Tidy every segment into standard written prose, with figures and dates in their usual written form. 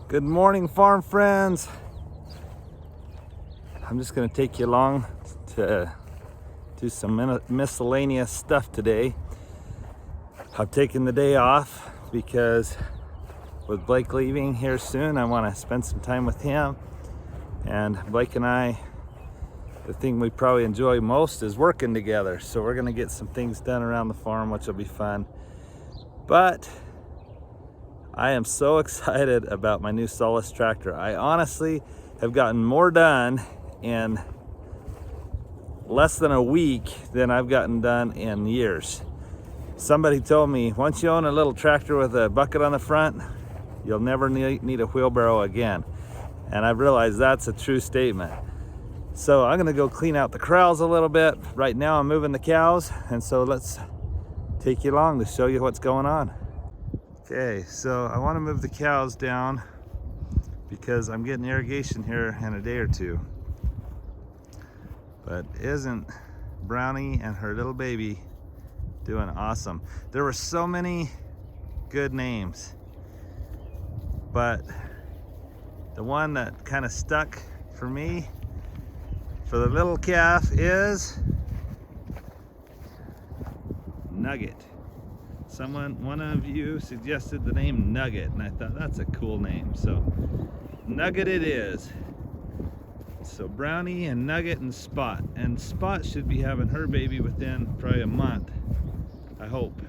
Good morning, farm friends. I'm just going to take you along to do some miscellaneous stuff today. I've taken the day off because with Blake leaving here soon, I want to spend some time with him. And Blake and I, the thing we probably enjoy most is working together. So we're going to get some things done around the farm, which will be fun. But I am so excited about my new Solis Tractor. I honestly have gotten more done in less than a week than I've gotten done in years. Somebody told me, once you own a little tractor with a bucket on the front, you'll never need a wheelbarrow again. And I've realized that's a true statement. So I'm gonna go clean out the corrals a little bit. Right now I'm moving the cows, and so let's take you along to show you what's going on. Okay, so I want to move the cows down because I'm getting irrigation here in a day or two. But isn't Brownie and her little baby doing awesome? There were so many good names, but the one that kind of stuck for me for the little calf is Nugget. One of you suggested the name Nugget, and I thought that's a cool name. So Nugget it is. So Brownie and Nugget and Spot. And Spot should be having her baby within probably a month, I hope.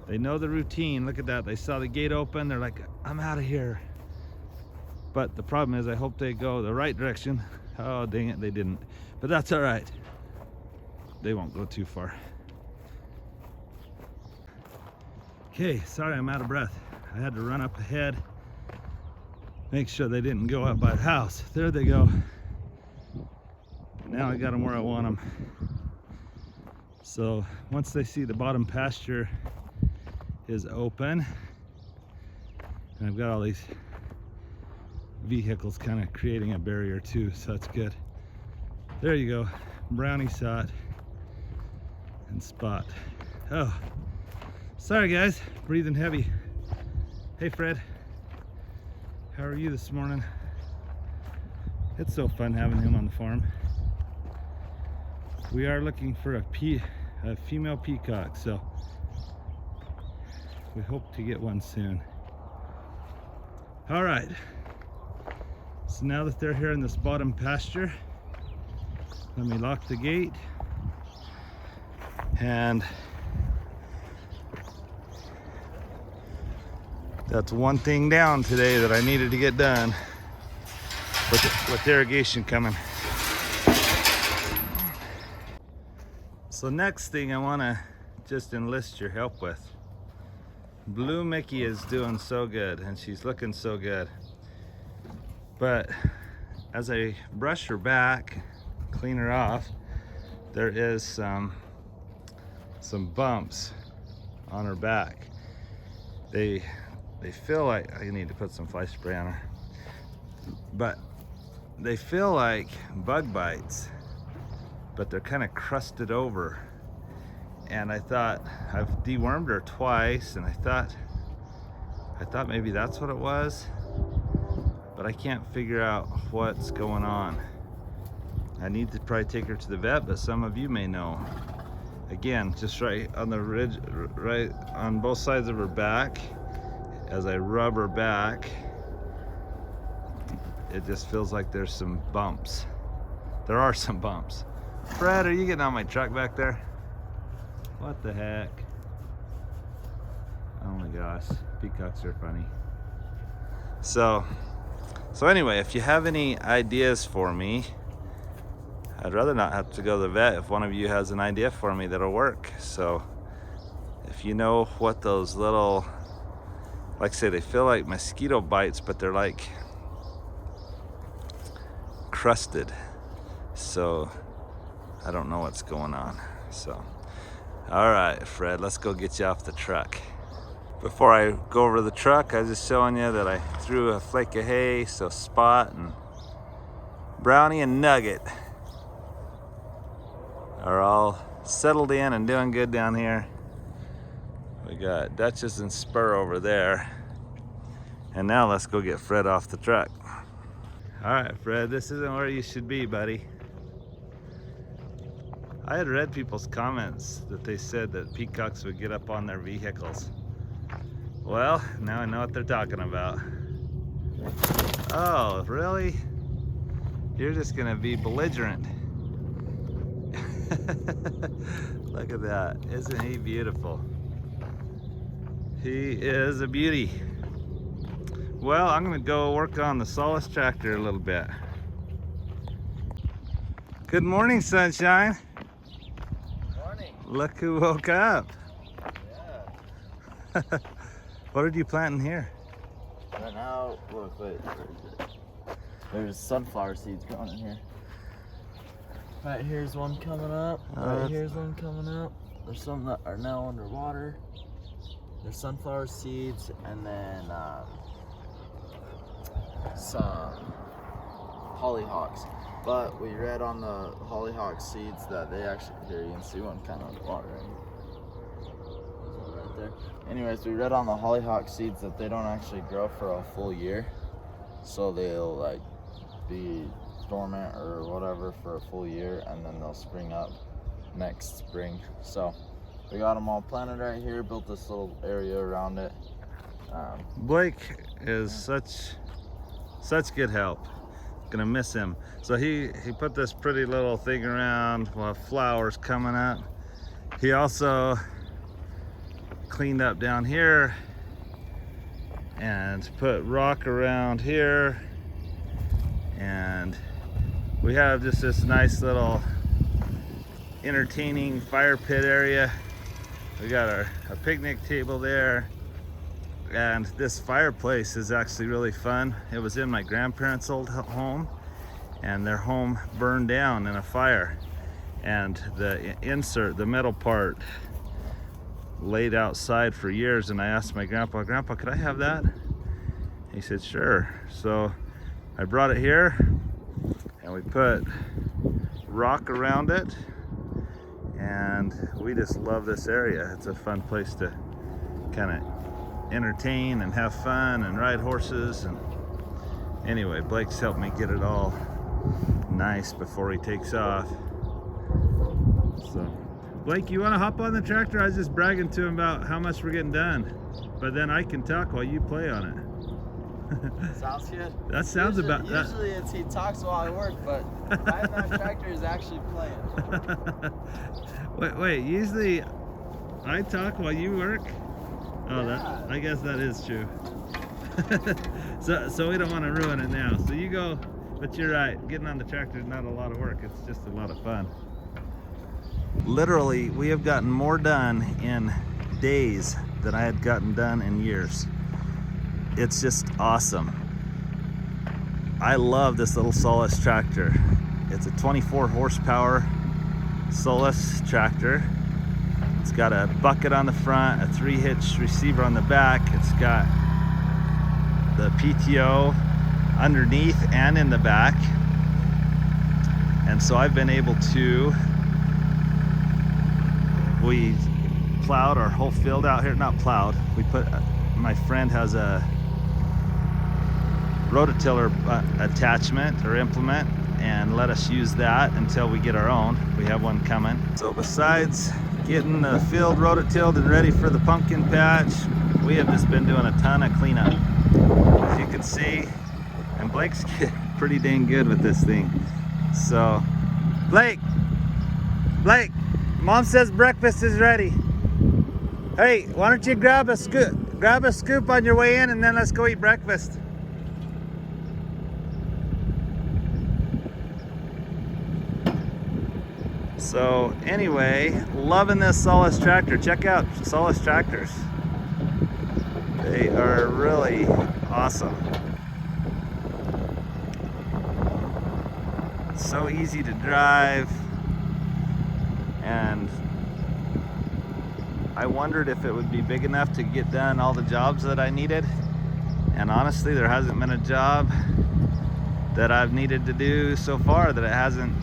They know the routine. Look at that. They saw the gate open. They're like, I'm out of here. But the problem is I hope they go the right direction. Oh, dang it, they didn't. But that's all right. They won't go too far. Okay, sorry I'm out of breath. I had to run up ahead, make sure they didn't go up by the house. There they go. Now I got them where I want them. So once they see the bottom pasture is open, and I've got all these vehicles kind of creating a barrier too, so that's good. There you go. Brownie saw it, and Spot. Oh. Sorry guys, breathing heavy. Hey Fred, how are you this morning? It's so fun having him on the farm. We are looking for a female peacock, so we hope to get one soon. All right, so now that they're here in this bottom pasture, let me lock the gate, and that's one thing down today that I needed to get done with irrigation coming. So next thing I want to just enlist your help with. Blue Mickey is doing so good, and she's looking so good. But as I brush her back, clean her off, there is some bumps on her back. They feel like, I need to put some fly spray on her, but they feel like bug bites, but they're kind of crusted over. And I thought, I've dewormed her twice, and I thought maybe that's what it was, but I can't figure out what's going on. I need to probably take her to the vet, but some of you may know. Again, just right on the ridge, right on both sides of her back. As I rub her back, it just feels like there's some bumps. There are some bumps. Fred, are you getting on my truck back there? What the heck? Oh my gosh, peacocks are funny. So anyway, if you have any ideas for me, I'd rather not have to go to the vet. If one of you has an idea for me, that'll work. So if you know what those little, like I say, they feel like mosquito bites, but they're like crusted. So I don't know what's going on. So, all right, Fred, let's go get you off the truck. Before I go over the truck, I was just showing you that I threw a flake of hay, so Spot and Brownie and Nugget are all settled in and doing good down here. We got Duchess and Spur over there. And now let's go get Fred off the truck. All right, Fred, this isn't where you should be, buddy. I had read people's comments that they said that peacocks would get up on their vehicles. Well, now I know what they're talking about. Oh, really? You're just gonna be belligerent. Look at that, isn't he beautiful? He is a beauty. Well, I'm gonna go work on the Solace Tractor a little bit. Good morning, sunshine. Morning. Look who woke up. Yeah. What did you plant in here? Right now, look, wait, where is it? There's sunflower seeds growing in here. Right here's one coming up. Right here's one coming up. There's some that are now underwater. There's sunflower seeds, and then some hollyhocks. But we read on the hollyhock seeds that they actually, here you can see one kind of underwater right here. There's one right there. Anyways, we read on the hollyhock seeds that they don't actually grow for a full year. So they'll like be dormant or whatever for a full year, and then they'll spring up next spring. So we got them all planted right here, built this little area around it. Blake is such good help. Gonna miss him. So he put this pretty little thing around while flowers coming up. He also cleaned up down here and put rock around here, and we have just this nice little entertaining fire pit area. We got our picnic table there, and this fireplace is actually really fun. It was in my grandparents' old home, and their home burned down in a fire, and the insert, the metal part, laid outside for years. And I asked my grandpa, could I have that? He said sure. So I brought it here, and we put rock around it, and we just love this area. It's a fun place to kind of entertain and have fun and ride horses. And anyway, Blake's helped me get it all nice before he takes off. So Blake, you want to hop on the tractor? I was just bragging to him about how much we're getting done, but then I can talk while you play on it. Sounds good. That sounds usually, about that. Usually it's he talks while I work, but riding that tractor is actually playing. wait, usually I talk while you work? Oh, yeah. I guess that is true. so we don't want to ruin it now. So you go, but you're right. Getting on the tractor is not a lot of work. It's just a lot of fun. Literally, we have gotten more done in days than I had gotten done in years. It's just awesome. I love this little Solace Tractor. It's a 24 horsepower Solace Tractor. It's got a bucket on the front, a 3-hitch receiver on the back. It's got the PTO underneath and in the back. And so I've been able to, we plowed our whole field out here. Not plowed, we put, my friend has a rototiller attachment or implement, and let us use that until we get our own. We have one coming. So besides getting the field rototilled and ready for the pumpkin patch, we have just been doing a ton of cleanup, as you can see. And Blake's pretty dang good with this thing. So Blake, Mom says breakfast is ready. Hey, why don't you grab a scoop on your way in, and then let's go eat breakfast. So anyway, loving this Solace Tractor. Check out Solace Tractors. They are really awesome. So easy to drive, and I wondered if it would be big enough to get done all the jobs that I needed. And honestly, there hasn't been a job that I've needed to do so far that it hasn't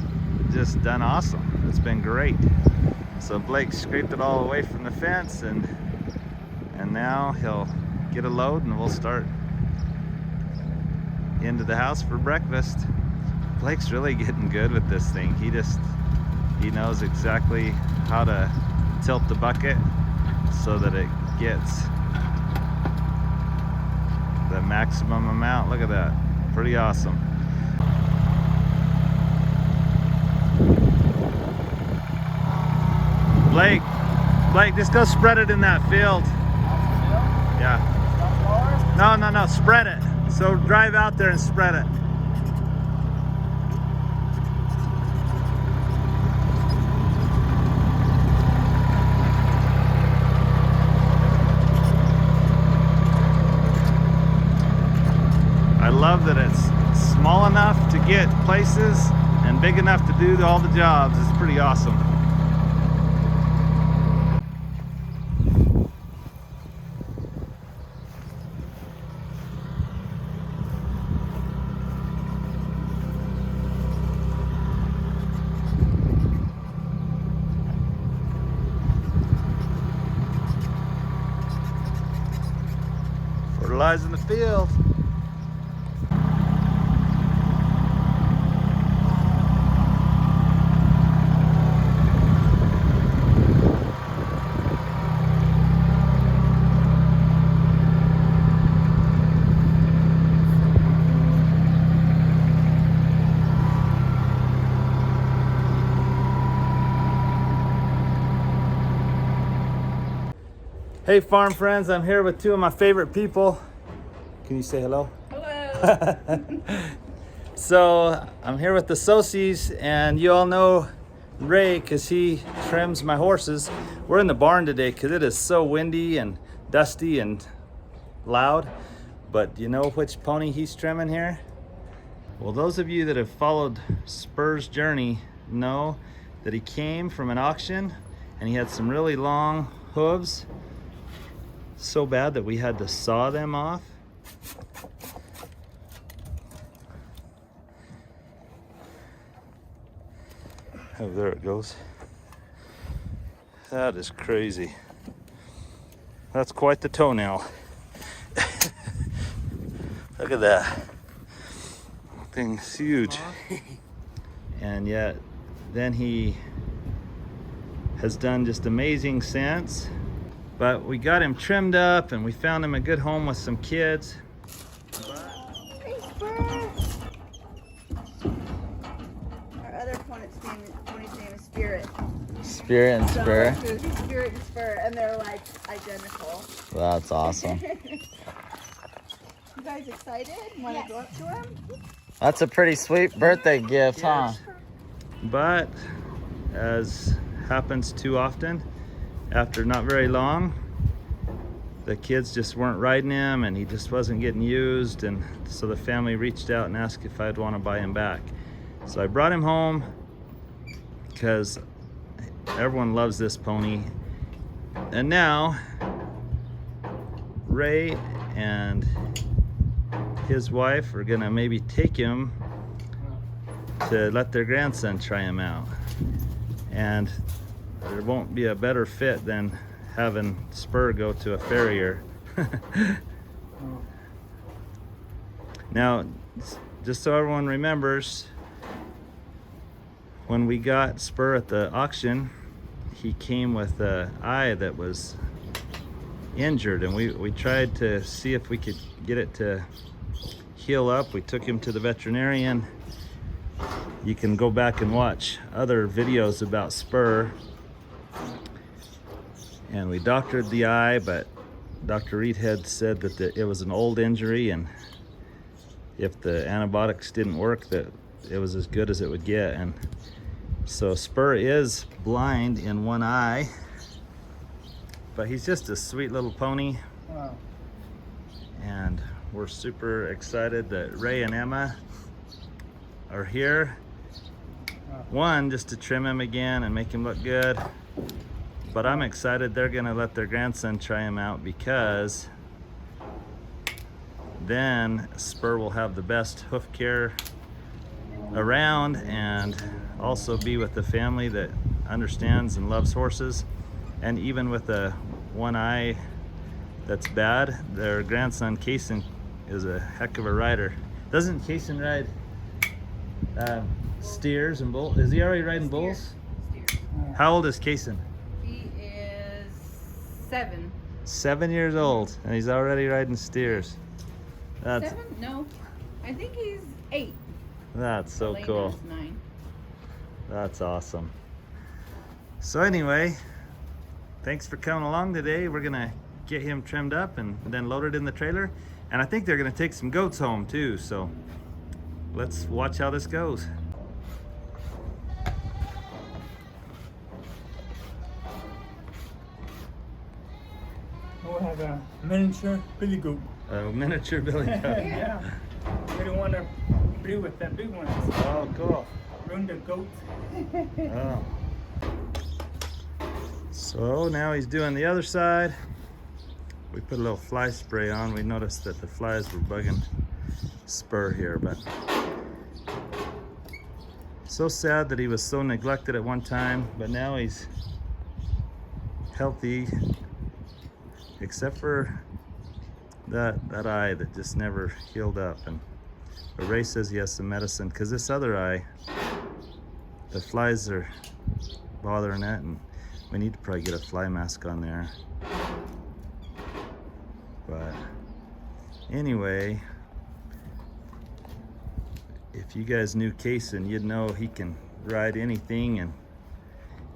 just done awesome. It's been great. So Blake scraped it all away from the fence, and now he'll get a load and we'll start into the house for breakfast. Blake's really getting good with this thing. He knows exactly how to tilt the bucket so that it gets the maximum amount. Look at that, pretty awesome. Blake, just go spread it in that field. Yeah. No, spread it. So drive out there and spread it. I love that it's small enough to get places and big enough to do all the jobs. It's pretty awesome. Fertilizing the field. Hey farm friends, I'm here with two of my favorite people. Can you say hello? Hello. So I'm here with the Sosies, and you all know Ray because he trims my horses. We're in the barn today because it is so windy and dusty and loud. But do you know which pony he's trimming here? Well, those of you that have followed Spur's journey know that he came from an auction and he had some really long hooves. So bad that we had to saw them off. Oh, there it goes. That is crazy. That's quite the toenail. Look at that. Thing's huge. And yet, then he has done just amazing since. But we got him trimmed up and we found him a good home with some kids. Hey, Spur. Our other pony's name is Spirit. Spirit and Spur. So it's Spirit and Spur, and they're like identical. That's awesome. You guys excited? Want to go up to him? That's a pretty sweet birthday gift, huh? But as happens too often, after not very long, the kids just weren't riding him and he just wasn't getting used, and so the family reached out and asked if I'd want to buy him back. So I brought him home because everyone loves this pony. And now Ray and his wife are gonna maybe take him to let their grandson try him out. And there won't be a better fit than having Spur go to a farrier. Now, just so everyone remembers, when we got Spur at the auction, he came with an eye that was injured, and we tried to see if we could get it to heal up. We took him to the veterinarian. You can go back and watch other videos about Spur. And we doctored the eye, but Dr. Reedhead said that it was an old injury, and if the antibiotics didn't work, that it was as good as it would get. And so Spur is blind in one eye, but he's just a sweet little pony. Wow. And we're super excited that Ray and Emma are here. One, just to trim him again and make him look good. But I'm excited they're gonna let their grandson try him out, because then Spur will have the best hoof care around and also be with the family that understands and loves horses. And even with the one eye that's bad, their grandson Kason is a heck of a rider. Doesn't Kason ride steers and bulls? Is he already riding bulls? Steers. How old is Kason? He is 7. 7 years old, and he's already riding steers. That's 7? No. I think he's 8. that's so Elena's cool. 9. That's awesome. So anyway, thanks for coming along today. We're gonna get him trimmed up and then loaded in the trailer. And I think they're gonna take some goats home too. So let's watch how this goes. We'll have a miniature billy goat. A miniature billy goat. Yeah. We don't want to breed with that big ones. Oh, cool. Ruin the goat. Oh. So now he's doing the other side. We put a little fly spray on. We noticed that the flies were bugging Spur here, but so sad that he was so neglected at one time, but now he's healthy, except for that eye that just never healed up. And Ray says he has some medicine because this other eye, the flies are bothering it, and we need to probably get a fly mask on there. But anyway, if you guys knew Kason, you'd know he can ride anything, and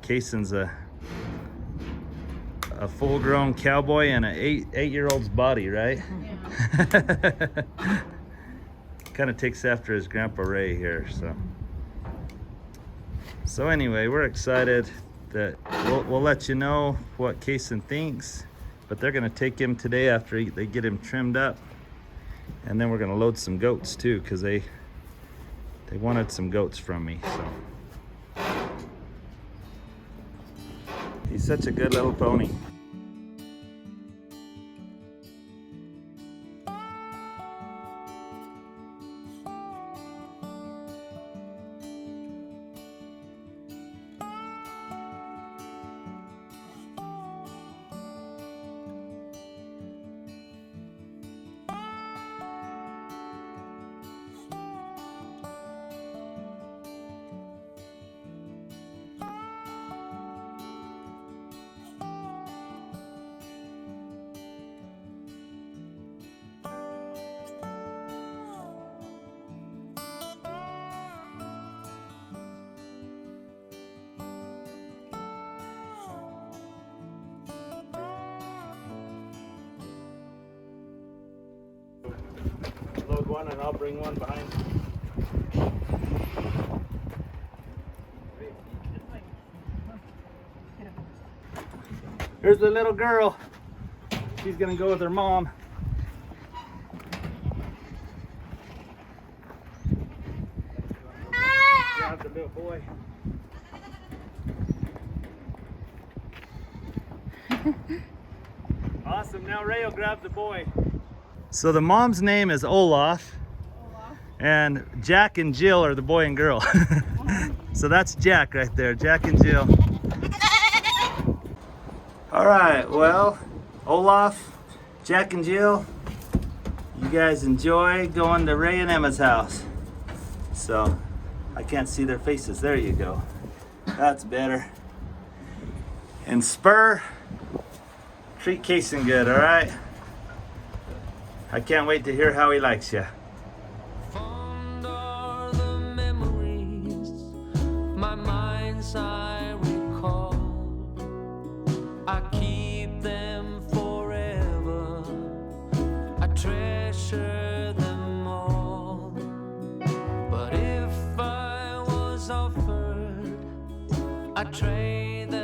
Kason's a full-grown cowboy in an eight-year-old's body, right? Yeah. Kind of takes after his grandpa Ray here, so. So anyway, we're excited that we'll let you know what Kason thinks, but they're gonna take him today after they get him trimmed up, and then we're gonna load some goats too, because they wanted some goats from me. So he's such a good little pony. Load one and I'll bring one behind. Here's the little girl. She's gonna go with her mom. Grab the little boy. Awesome, now Ray will grab the boy. So the mom's name is Olaf, and Jack and Jill are the boy and girl. So that's Jack right there, Jack and Jill. All right, well, Olaf, Jack and Jill, you guys enjoy going to Ray and Emma's house. So I can't see their faces. There you go. That's better. And Spur, treat Kason good, all right? I can't wait to hear how he likes you. Fond are the memories, my mind's I recall. I keep them forever, I treasure them all. But if I was offered, I'd trade them